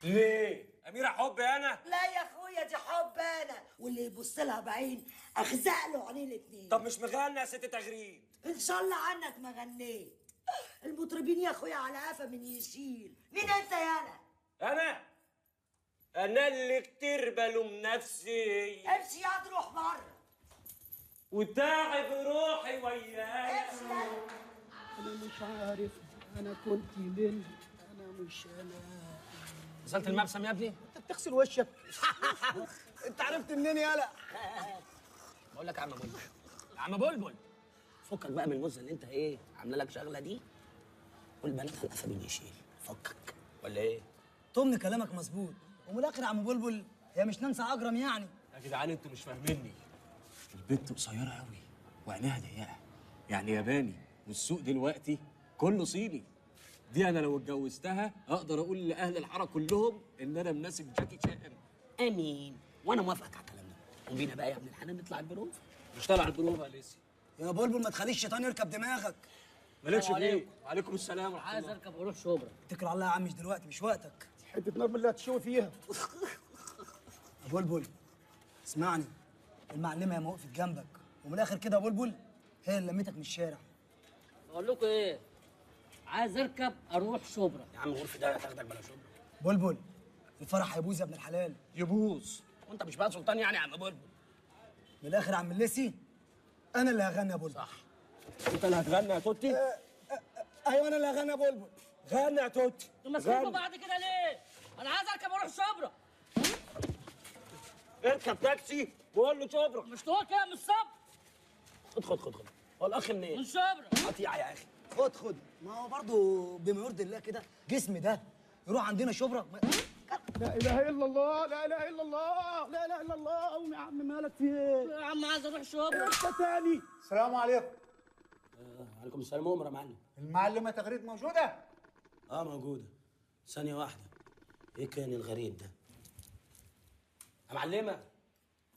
ليه؟ أميرة حب أنا؟ لا يا اخويا دي حب انا، واللي يبص لها بعين اخزق له عينيه الاتنين. طب مش مغنى يا ست تغريد؟ ان شاء الله عنك ما غنيت. المطربين يا اخويا على قفا من يشيل. مين انت يالا؟ أنا اللي كتير بلوم نفسي امشي يا تروح بره وتعب روحي ويايا. امشي يالا. انا مش عارف انا كنت مين، انا مش انا. وصلت المبسم يا ابني؟ انت بتغسل وشك. انت عرفت منين يالا؟ بقول لك يا عم بلبل، يا عم بلبل، فكك بقى من المزه اللي انت ايه عامله لك شغله دي، والبنات على قفا يشيل، فكك ولا ايه؟ طمن كلامك مظبوط، ومن الاخر يا عم بلبل هي مش نانسي عجرم يعني. يا جدعان انتوا مش فاهميني. البنت قصيرة قوي وعينيها ضيقة، يعني ياباني، والسوق دلوقتي كله صيني. دي انا لو اتجوزتها اقدر اقول لاهل الحاره كلهم ان انا مناسب جاكي شان. امين، وانا موافقك على الكلام ده. قوم بينا بقى يا ابن الحلال نطلع البروف. مش طالع البروفه يا ليسي. يا بلبل ما تخليش الشيطان يركب دماغك. مالكش السلام فيه. عليكم. وعليكم السلام ورحمه عايز الله. اركب واروح شبرا. اتكل على الله يا عم، مش دلوقتي، مش وقتك. حته نار من اللي هتشوي فيها. يا بلبل اسمعني، المعلمه يا ما وقفت جنبك، ومن الاخر كده يا بلبل هي اللي لمتك من الشارع. بقول لكم ايه؟ عايز اركب اروح شبرا. يا عم غرفه ده هتاخدك بلا شبرا. بلبل الفرح هيبوظ يا ابن الحلال. يبوظ. وانت مش بقى سلطان يعني يا عم بلبل؟ من الاخر يا عم الليسي انا اللي هغني يا بلبل. صح. انت اللي هتغني يا توتي؟ ايوه انا اللي هغني يا بلبل. غني يا توتي. انتوا ماسكين بعض كده ليه؟ انا عايز اركب اروح شبرا. اركب تاكسي وقول له شبرا. مش تقول كده من الصبر؟ خد هو الاخ منين؟ من شبرا. قطيعه يا اخي. خد ما هو برضه بما يرضي الله كده جسمي ده يروح عندنا شبرا. لا اله الا الله، لا اله الا الله، لا اله الا الله. قوم يا عم، مالك في ايه؟ يا عم عايز اروح شبرا. انت تاني. السلام عليكم. عليكم السلام عمر يا معلم. المعلمه تغريد موجوده؟ اه موجوده. ثانيه واحده، ايه كان الغريب ده؟ يا معلمه،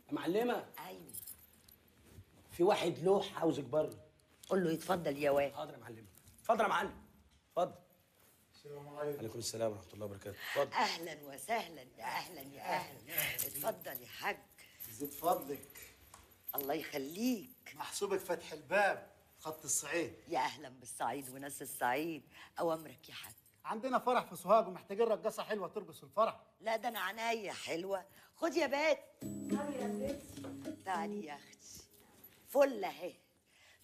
يا معلمه، ايوه في واحد لوح عاوزك بره. قول له يتفضل يا واد. حاضر يا معلمه. اتفضل يا معلم، اتفضل. السلام عليكم. عليكم السلام ورحمه الله وبركاته. اتفضل. اهلا وسهلا، يا اهلا يا اهلا. اتفضل يا حاج. زيد فضلك. الله يخليك. محسوبك فتح الباب خط الصعيد. يا اهلا بالصعيد وناس الصعيد. اوامرك يا حاج. عندنا فرح في سوهاج ومحتاجين رقاصه حلوه ترقص الفرح. لا ده انا عناية حلوه. خد يا بات. تعالي يا بنتي. تعالي يا اختي. فل اهي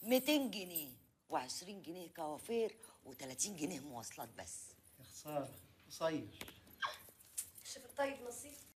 200 جنيه و20 جنيه كوافير و30 جنيه مواصلات بس. يا خساره قصير. شوف الطيب نصيب.